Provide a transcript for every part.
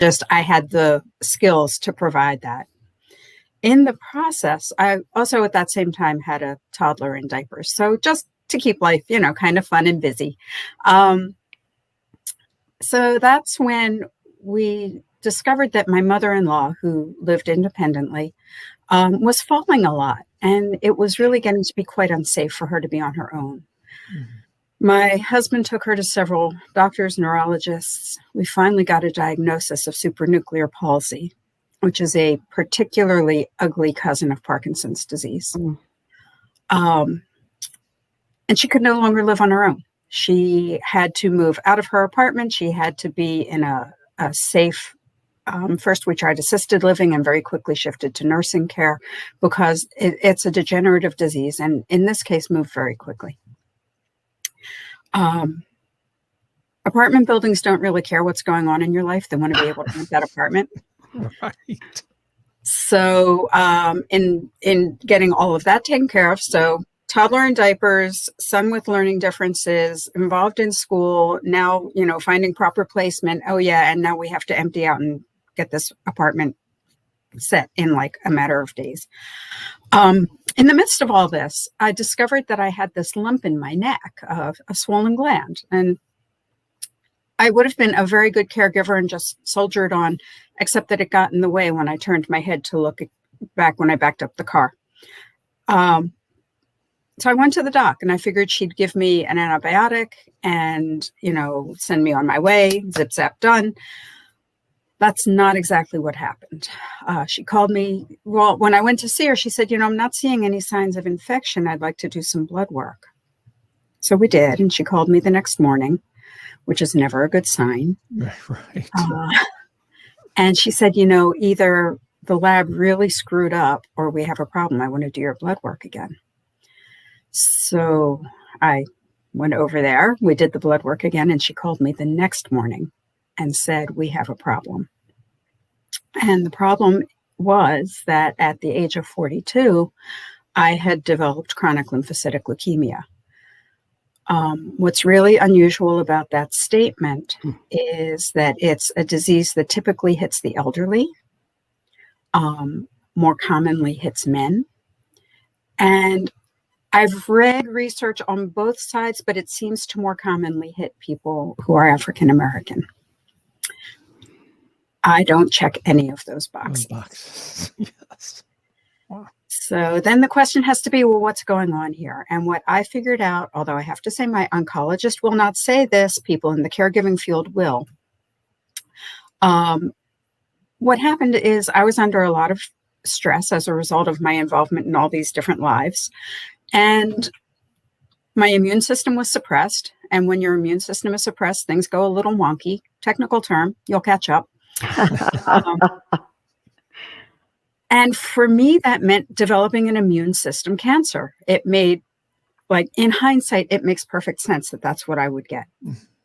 Just I had the skills to provide that. In the process, I also at that same time had a toddler in diapers. So just to keep life, kind of fun and busy. So that's when we discovered that my mother-in-law, who lived independently, was falling a lot. And it was really getting to be quite unsafe for her to be on her own. Mm-hmm. My husband took her to several doctors, neurologists. We finally got a diagnosis of supranuclear palsy, which is a particularly ugly cousin of Parkinson's disease. And she could no longer live on her own. She had to move out of her apartment. She had to be in a safe, first we tried assisted living and very quickly shifted to nursing care because it's a degenerative disease, and in this case moved very quickly. Apartment buildings don't really care what's going on in your life. They want to be able to rent that apartment. Right. So in getting all of that taken care of, so toddler in diapers, son with learning differences, involved in school, now, finding proper placement. Oh yeah, and now we have to empty out and get this apartment set in like a matter of days. In the midst of all this, I discovered that I had this lump in my neck of a swollen gland. And I would have been a very good caregiver and just soldiered on, except that it got in the way when I turned my head to look back when I backed up the car. So I went to the doc and I figured she'd give me an antibiotic and, send me on my way, zip, zap, done. That's not exactly what happened. She called me. Well, when I went to see her, she said, I'm not seeing any signs of infection. I'd like to do some blood work. So we did. And she called me the next morning, which is never a good sign. Right. And she said, either the lab really screwed up or we have a problem. I want to do your blood work again. So I went over there. We did the blood work again. And she called me the next morning and said, we have a problem. And the problem was that at the age of 42, I had developed chronic lymphocytic leukemia. What's really unusual about that statement is that it's a disease that typically hits the elderly, more commonly hits men. And I've read research on both sides, but it seems to more commonly hit people who are African American. I don't check any of those boxes. Yes. Wow. So then the question has to be, well, what's going on here? And what I figured out, although I have to say my oncologist will not say this, people in the caregiving field will. What happened is I was under a lot of stress as a result of my involvement in all these different lives. And my immune system was suppressed. And when your immune system is suppressed, things go a little wonky. Technical term, you'll catch up. And for me, that meant developing an immune system cancer. It made, in hindsight, it makes perfect sense that that's what I would get.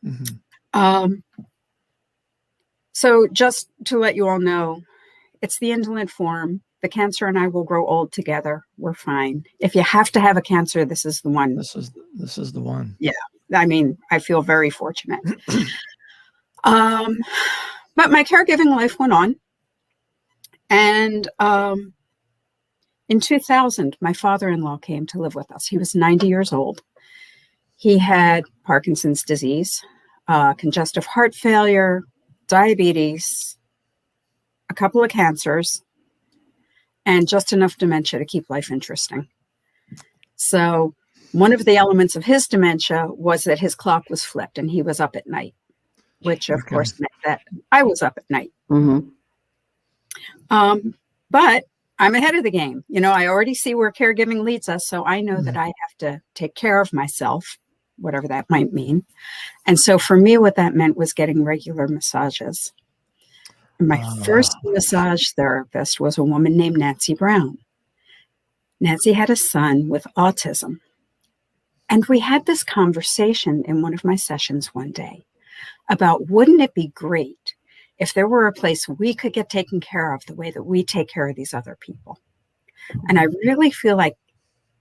Mm-hmm. So just to let you all know, it's the indolent form. The cancer and I will grow old together. We're fine. If you have to have a cancer, this is the one. This is the one. Yeah. I mean, I feel very fortunate. But my caregiving life went on. And in 2000, my father-in-law came to live with us. He was 90 years old. He had Parkinson's disease, congestive heart failure, diabetes, a couple of cancers, and just enough dementia to keep life interesting. So one of the elements of his dementia was that his clock was flipped and he was up at night, which of course meant that I was up at night. Mm-hmm. But I'm ahead of the game. I already see where caregiving leads us. So I know that I have to take care of myself, whatever that might mean. And so for me, what that meant was getting regular massages. My first massage therapist was a woman named Nancy Brown. Nancy had a son with autism. And we had this conversation in one of my sessions one day about, wouldn't it be great if there were a place we could get taken care of the way that we take care of these other people? And I really feel like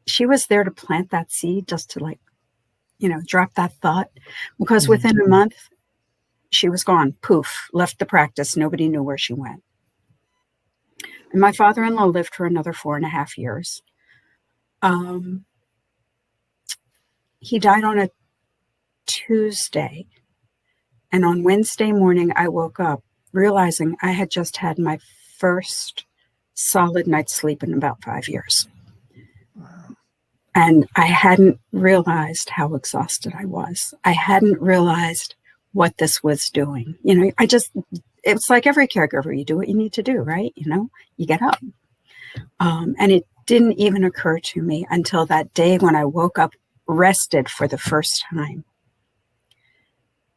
she was there to plant that seed, just to drop that thought, because within a month, she was gone, poof, left the practice. Nobody knew where she went. And my father-in-law lived for another 4.5 years. He died on a Tuesday. And on Wednesday morning, I woke up realizing I had just had my first solid night's sleep in about 5 years. And I hadn't realized how exhausted I was. I hadn't realized what this was doing. It's like every caregiver, you do what you need to do, right? You get up. And it didn't even occur to me until that day when I woke up rested for the first time.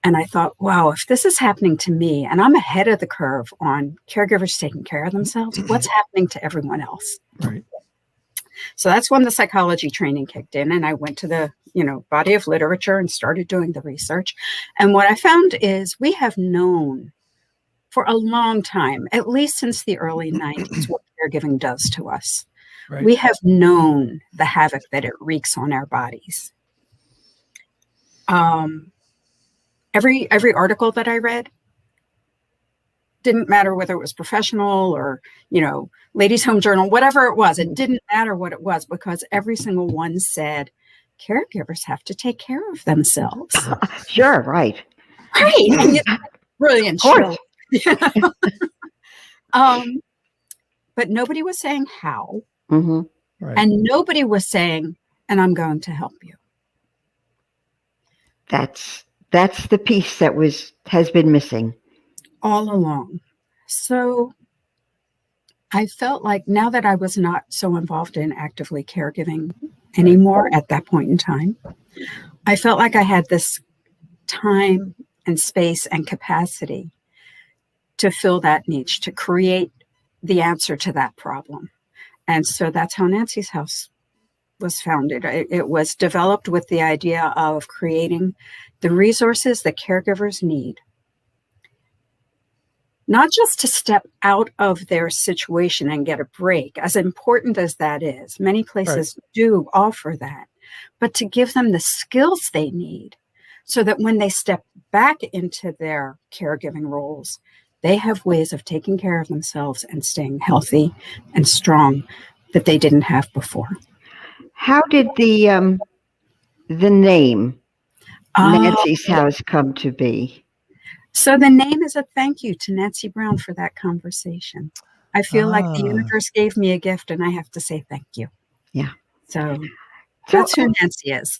And I thought, wow, if this is happening to me and I'm ahead of the curve on caregivers taking care of themselves, what's happening to everyone else? Right. So that's when the psychology training kicked in, and I went to the, body of literature and started doing the research. And what I found is we have known for a long time, at least since the early 90s, what caregiving does to us. Right. We have known the havoc that it wreaks on our bodies. Every article that I read, didn't matter whether it was professional or, Ladies' Home Journal, whatever it was, it didn't matter what it was, because every single one said caregivers have to take care of themselves. Sure, right. Right. And brilliant. Of Sure. But nobody was saying how. Mm-hmm. Right. And nobody was saying, and I'm going to help you. That's the piece that has been missing all along. So I felt like now that I was not so involved in actively caregiving anymore at that point in time, I felt like I had this time and space and capacity to fill that niche, to create the answer to that problem. And so that's how Nancy's House was founded. It was developed with the idea of creating the resources that caregivers need, not just to step out of their situation and get a break, as important as that is. Many places do offer that, but to give them the skills they need so that when they step back into their caregiving roles, they have ways of taking care of themselves and staying healthy and strong that they didn't have before. How did the name Nancy's House come to be? So the name is a thank you to Nancy Brown for that conversation. I feel like the universe gave me a gift and I have to say thank you. Yeah. So that's who Nancy is.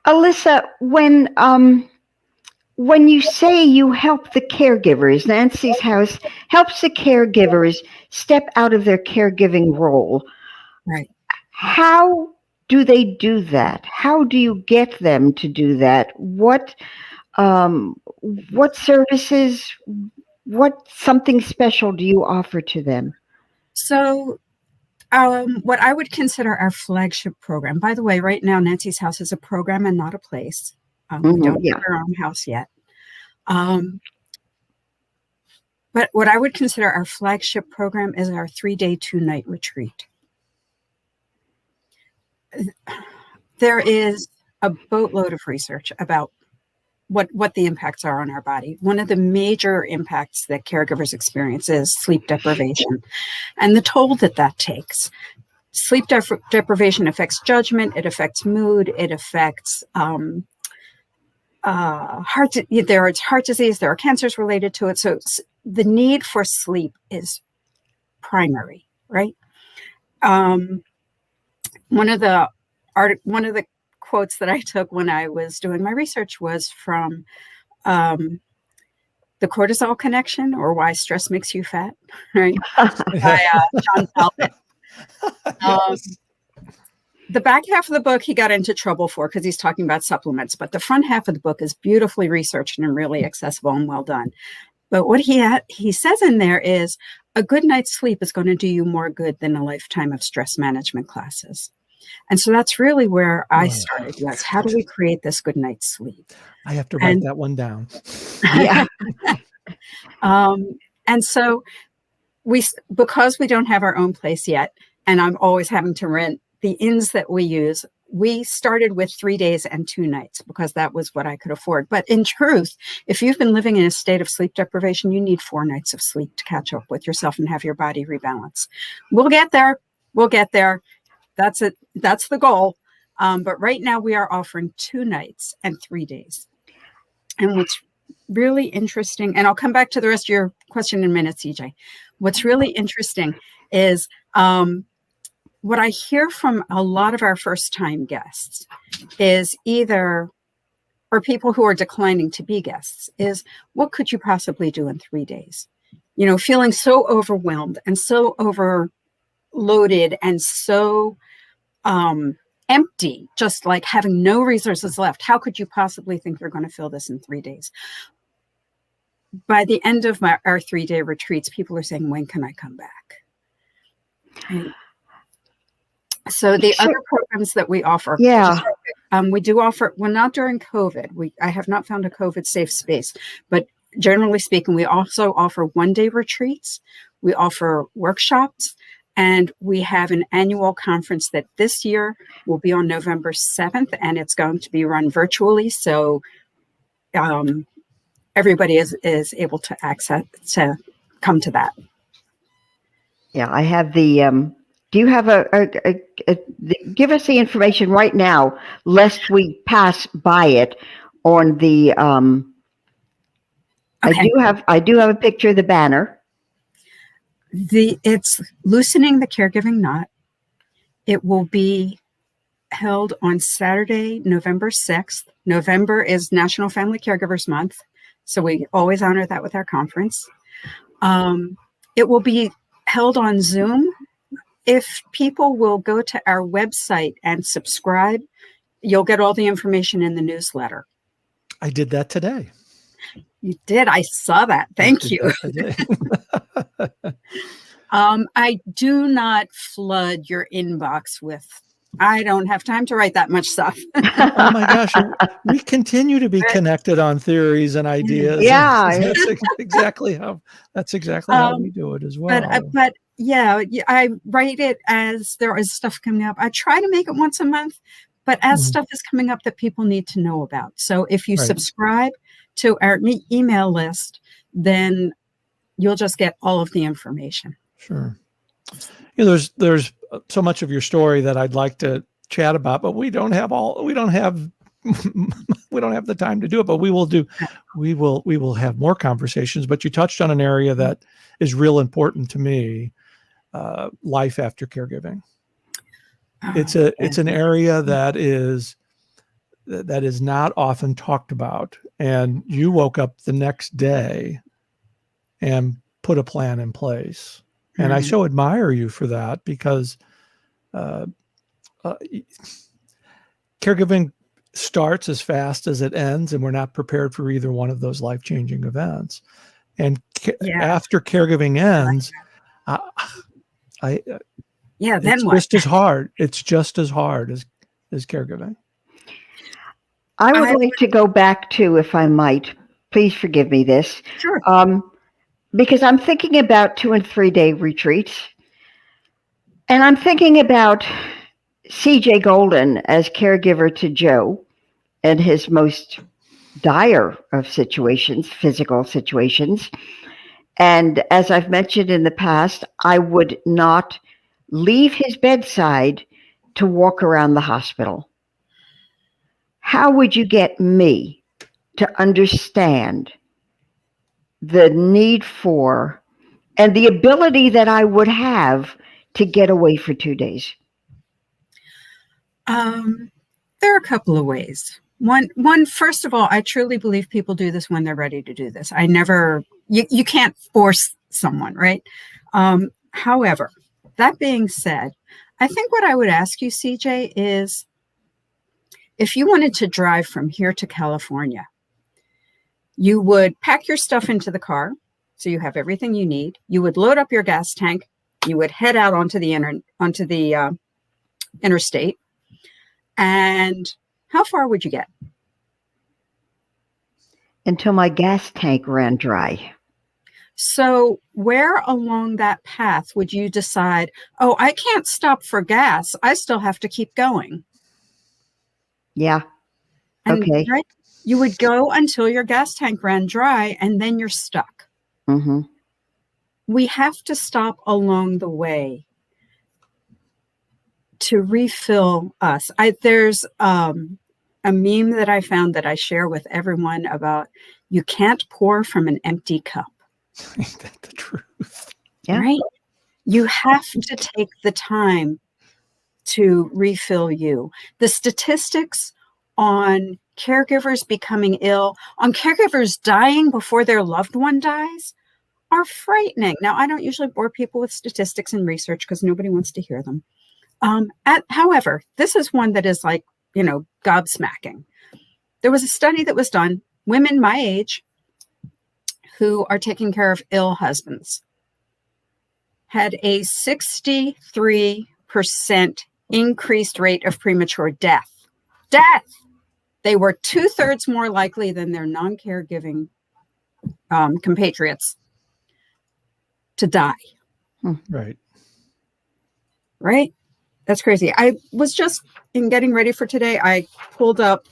Elissa, when you say you help the caregivers, Nancy's House helps the caregivers step out of their caregiving role. Right. How do they do that? How do you get them to do that? What services, what something special do you offer to them? So what I would consider our flagship program, by the way, right now, Nancy's House is a program and not a place. We don't have our own house yet. But what I would consider our flagship program is our 3-day, 2-night retreat. There is a boatload of research about what the impacts are on our body. One of the major impacts that caregivers experience is sleep deprivation and the toll that takes. Sleep deprivation affects judgment, it affects mood, it affects heart disease, there are cancers related to it. So the need for sleep is primary, right? One of the quotes that I took when I was doing my research was from The Cortisol Connection, or Why Stress Makes You Fat, right? By John Talbot. Yes. The back half of the book he got into trouble for because he's talking about supplements, but the front half of the book is beautifully researched and really accessible and well done. But what he says in there is a good night's sleep is going to do you more good than a lifetime of stress management classes. And so that's really where I started, was how do we create this good night's sleep? I have to write that one down. Yeah. And so because we don't have our own place yet, and I'm always having to rent, the inns that we use we started with 3 days and 2 nights because that was what I could afford. But in truth, if you've been living in a state of sleep deprivation, you need 4 nights of sleep to catch up with yourself and have your body rebalance. We'll get there. We'll get there. That's it. That's the goal. But right now we are offering 2 nights and 3 days. And what's really interesting, and I'll come back to the rest of your question in a minute, CJ. What's really interesting is what I hear from a lot of our first-time guests is either, or people who are declining to be guests, is what could you possibly do in 3 days? You know, feeling so overwhelmed and so overloaded and so empty, just like having no resources left. How could you possibly think you're going to fill this in 3 days? By the end of our 3-day retreats, people are saying, when can I come back? And so the other programs that we offer, we do offer, well, not during COVID. I have not found a COVID safe space, but generally speaking, we also offer 1-day retreats. We offer workshops, and we have an annual conference that this year will be on November 7th, and it's going to be run virtually. So everybody is able to to come to that. Yeah, I have the, do you have give us the information right now, lest we pass by it on the, Okay. I do have a picture of the banner. It's Loosening the Caregiving Knot. It will be held on Saturday, November 6th. November is National Family Caregivers Month, so we always honor that with our conference. It will be held on Zoom. If people will go to our website and subscribe, you'll get all the information in the newsletter. I did that today. You did. I saw that. Thank you. I do not flood your inbox with, I don't have time to write that much stuff. Oh my gosh. We continue to be connected on theories and ideas. Yeah. That's exactly how we do it as well. But yeah, I write it as there is stuff coming up. I try to make it once a month, but as stuff is coming up that people need to know about. So if you subscribe to our email list, then you'll just get all of the information. Sure. You know, there's so much of your story that I'd like to chat about, but we don't have the time to do it, but we will have more conversations. But you touched on an area that is real important to me, life after caregiving. It's an area that is not often talked about. And you woke up the next day and put a plan in place. And I so admire you for that, because caregiving starts as fast as it ends, and we're not prepared for either one of those life-changing events. And after caregiving ends, it's just as hard. It's just as hard as caregiving. I would like to go back to, if I might, please forgive me this. Sure. Because I'm thinking about 2 and 3 day retreats. And I'm thinking about CJ Golden as caregiver to Joe and his most dire of situations, physical situations. And as I've mentioned in the past, I would not leave his bedside to walk around the hospital. How would you get me to understand the need for and the ability that I would have to get away for 2 days? There are a couple of ways. One, first of all, I truly believe people do this when they're ready to do this. You can't force someone, right? However, that being said, I think what I would ask you, CJ, is if you wanted to drive from here to California, you would pack your stuff into the car, so you have everything you need. You would load up your gas tank. You would head out onto the interstate. And how far would you get? Until my gas tank ran dry. So where along that path would you decide, oh, I can't stop for gas, I still have to keep going? Yeah. And Okay. right, you would go until your gas tank ran dry, and then you're stuck. Mm-hmm. We have to stop along the way to refill us. There's a meme that I found that I share with everyone about you can't pour from an empty cup. Ain't that the truth? Yeah. Right? You have to take the time to refill you. The statistics on caregivers becoming ill, on caregivers dying before their loved one dies, are frightening. Now, I don't usually bore people with statistics and research because nobody wants to hear them. However, this is one that is like, gobsmacking. There was a study that was done, women my age who are taking care of ill husbands had a 63% increased rate of premature death. They were 2/3 more likely than their non-caregiving compatriots to die. Right. Right? That's crazy. I was just, in getting ready for today, I pulled up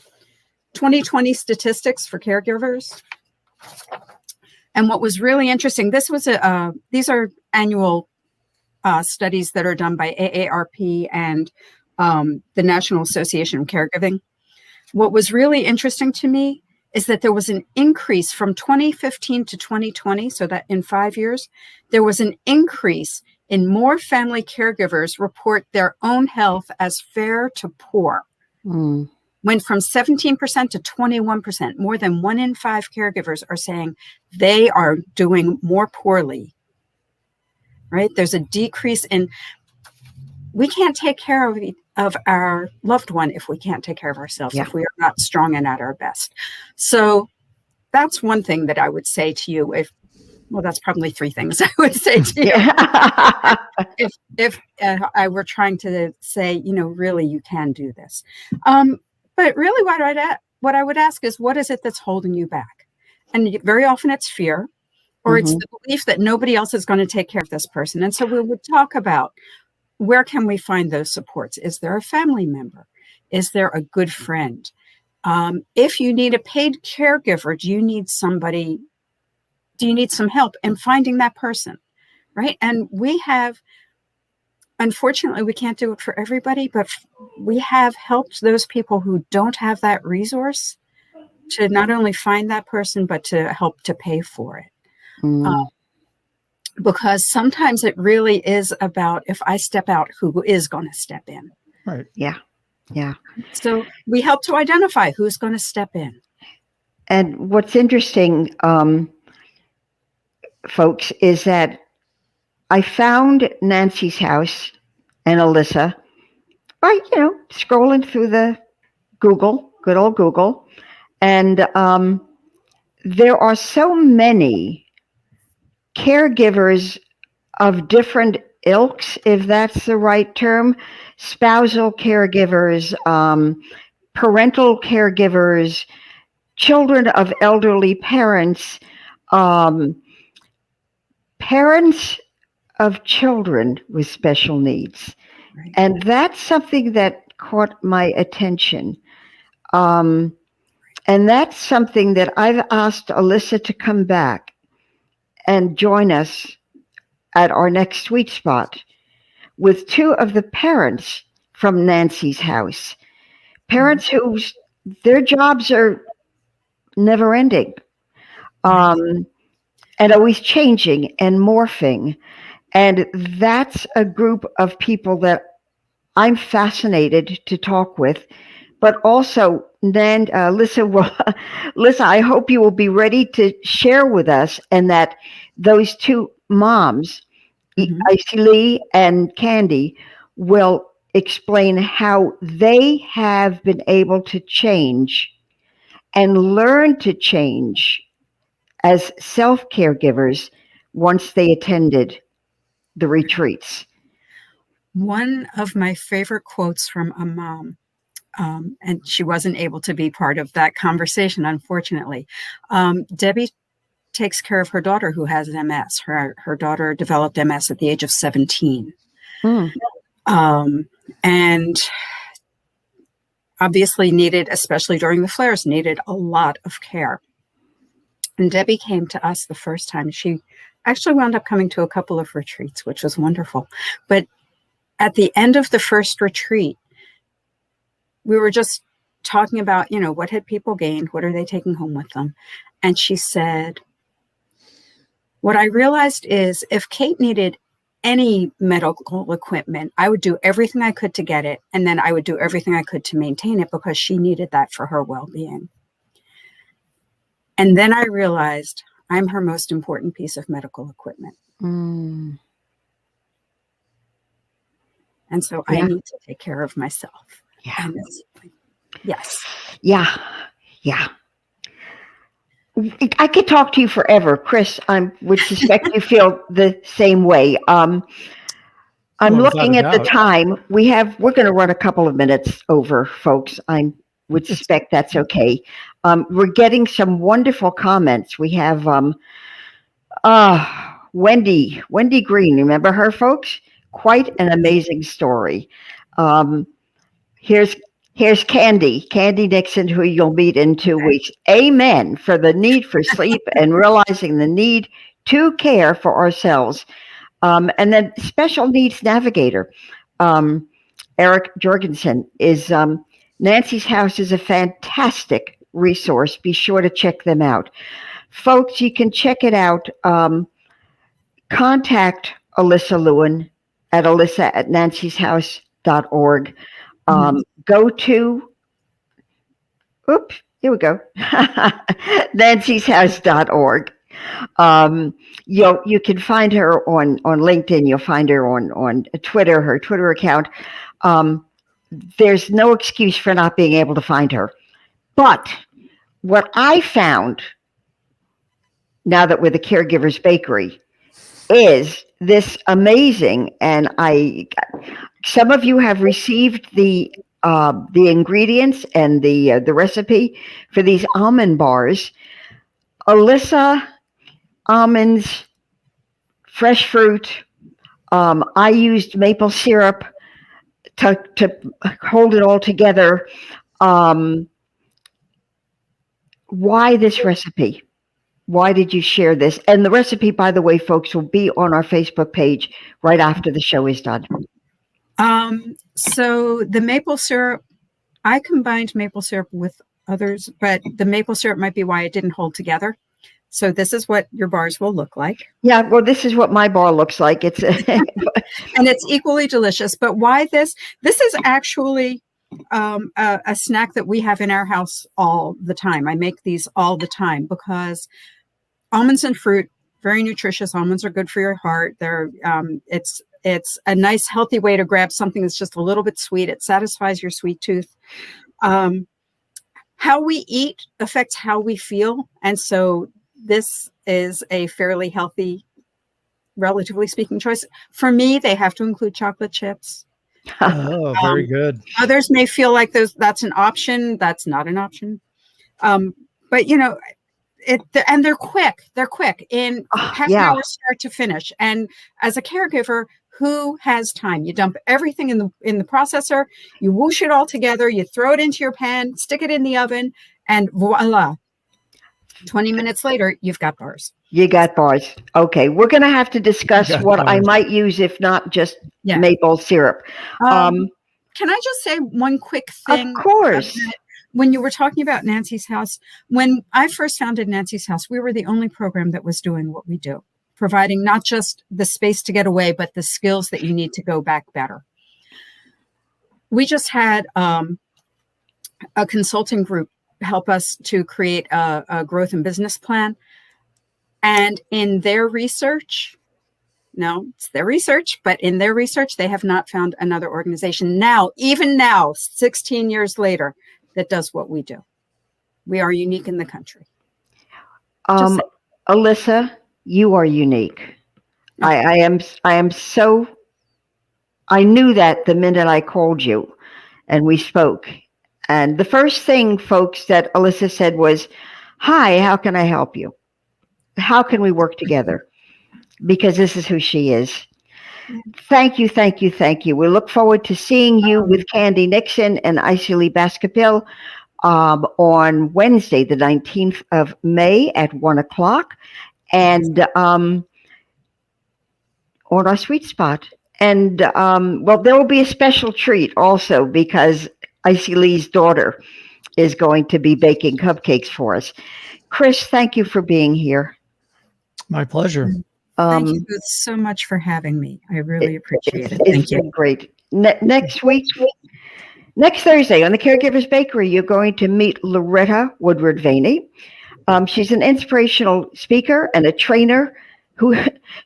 2020 statistics for caregivers. And what was really interesting, these are annual studies that are done by AARP and the National Association of Caregiving. What was really interesting to me is that there was an increase from 2015 to 2020, so that in 5 years, there was an increase in more family caregivers report their own health as fair to poor. Went from 17% to 21%. More than 1 in 5 caregivers are saying they are doing more poorly. Right? There's a decrease in, we can't take care of our loved one if we can't take care of ourselves, if we are not strong and at our best. So that's one thing that I would say to you. That's probably 3 things I would say to you. Yeah. if I were trying to say, really, you can do this. But really what I would ask is, what is it that's holding you back? And very often it's fear, or it's the belief that nobody else is going to take care of this person. And so we would talk about, where can we find those supports? Is there a family member? Is there a good friend? If you need a paid caregiver, do you need some help in finding that person? Right? And unfortunately, we can't do it for everybody, but we have helped those people who don't have that resource to not only find that person, but to help to pay for it. Because sometimes it really is about, if I step out, who is going to step in? Right. Yeah. Yeah. So we help to identify who's going to step in. And what's interesting, folks, is that I found Nancy's house and Elissa by, scrolling through the Google, good old Google. And there are so many caregivers of different ilks, if that's the right term, spousal caregivers, parental caregivers, children of elderly parents, parents of children with special needs. Right. And that's something that caught my attention. And that's something that I've asked Elissa to come back and join us at our next Sweet Spot with 2 of the parents from Nancy's house. Parents whose their jobs are never ending, and always changing and morphing. And that's a group of people that I'm fascinated to talk with. But also, then, Lissa, I hope you will be ready to share with us, and that those 2 moms, Icy Lee and Candy, will explain how they have been able to change and learn to change as self-caregivers once they attended the retreats. One of my favorite quotes from a mom, and she wasn't able to be part of that conversation, unfortunately. Debbie takes care of her daughter who has MS. Her daughter developed MS at the age of 17. And obviously needed, especially during the flares, needed a lot of care. And Debbie came to us the first time. She actually wound up coming to a couple of retreats, which was wonderful. But at the end of the first retreat, we were just talking about, what had people gained? What are they taking home with them? And she said, what I realized is if Kate needed any medical equipment, I would do everything I could to get it. And then I would do everything I could to maintain it because she needed that for her well-being. And then I realized I'm her most important piece of medical equipment. Mm. And so I need to take care of myself. Yeah. And yes. Yeah. Yeah. I could talk to you forever, Chris. I would suspect you feel the same way. I'm looking at the time. We're going to run a couple of minutes over, folks. I would suspect that's okay. We're getting some wonderful comments. We have Wendy Green. Remember her, folks? Quite an amazing story. Here's Candy Nixon, who you'll meet in 2 weeks. Amen for the need for sleep and realizing the need to care for ourselves. And then special needs navigator, Eric Jorgensen is, Nancy's House is a fantastic resource. Be sure to check them out. Folks, you can check it out. Contact Elissa Lewin at elissa@nancyshouse.org. Go to, here we go, nancyshouse.org. You can find her on LinkedIn. You'll find her on Twitter, her Twitter account. There's no excuse for not being able to find her. But what I found, now that we're the Caregivers Bakery, is this amazing, and some of you have received the ingredients and the recipe for these almond bars. Elissa, almonds, fresh fruit. I used maple syrup to hold it all together. Why this recipe? Why did you share this? And the recipe, by the way, folks, will be on our Facebook page right after the show is done. So the maple syrup, I combined maple syrup with others, but the maple syrup might be why it didn't hold together. So this is what your bars will look like. Yeah, well, this is what my bar looks like. It's and it's equally delicious. But why this? This is actually a snack that we have in our house all the time. I make these all the time because almonds and fruit, very nutritious. Almonds are good for your heart. They're it's a nice, healthy way to grab something that's just a little bit sweet. It satisfies your sweet tooth. How we eat affects how we feel. And so this is a fairly healthy, relatively speaking, choice. For me, they have to include chocolate chips. Oh, very good. Others may feel like that's an option. That's not an option. But and they're quick. They're quick in half an hour start to finish. And as a caregiver, who has time? You dump everything in the processor, you whoosh it all together, you throw it into your pan, stick it in the oven, and voila. 20 minutes later, you've got bars. You got bars. Okay, we're going to have to discuss what I might use, if not just maple syrup. Can I just say one quick thing? Of course. When you were talking about Nancy's House, when I first founded Nancy's House, we were the only program that was doing what we do, providing not just the space to get away, but the skills that you need to go back better. We just had a consulting group help us to create a growth and business plan. And in their research, it's their research, but in their research, they have not found another organization even now, 16 years later, that does what we do. We are unique in the country. Elissa, you are unique. I knew that the minute I called you and we spoke. And the first thing, folks, that Elissa said was, "Hi, how can I help you? How can we work together?" Because this is who she is. Thank you, thank you, thank you. We look forward to seeing you with Candy Nixon and Isili Baskerville on Wednesday, the 19th of May at 1 o'clock, and on our sweet spot. And well, there will be a special treat also because Isili's daughter is going to be baking cupcakes for us. Chris, thank you for being here. My pleasure. Thank you both so much for having me. I really appreciate it. It's been great. Next Thursday on the Caregivers Bakery, you're going to meet Loretta Woodward-Vaney. She's an inspirational speaker and a trainer who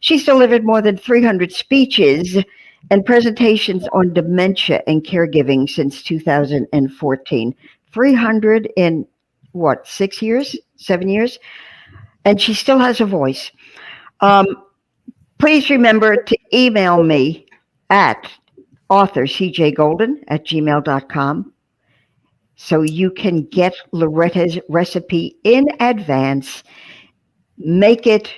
she's delivered more than 300 speeches and presentations on dementia and caregiving since 2014. 300 in what, 6 years, 7 years? And she still has a voice. Please remember to email me at authorcjgolden@gmail.com so you can get Loretta's recipe in advance. Make it,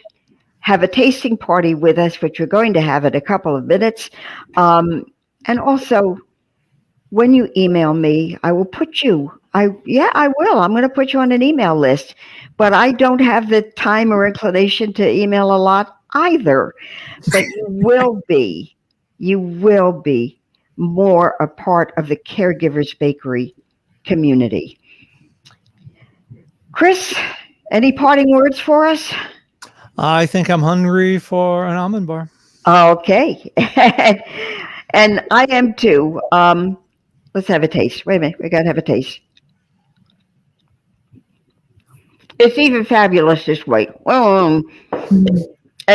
have a tasting party with us, which we're going to have in a couple of minutes. And also, when you email me, I will put you, I will. I'm going to put you on an email list, but I don't have the time or inclination to email a lot either. But you will be more a part of the Caregivers Bakery community. Chris, any parting words for us? I think I'm hungry for an almond bar. Okay. And I am too. Let's have a taste. Wait a minute. We got to have a taste. It's even fabulous this way. And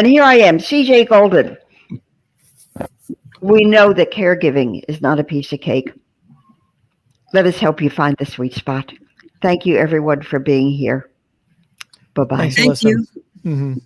here I am, CJ Golden. We know that caregiving is not a piece of cake. Let us help you find the sweet spot. Thank you, everyone, for being here. Bye-bye. Thanks, Elissa. Thank you. Mm-hmm.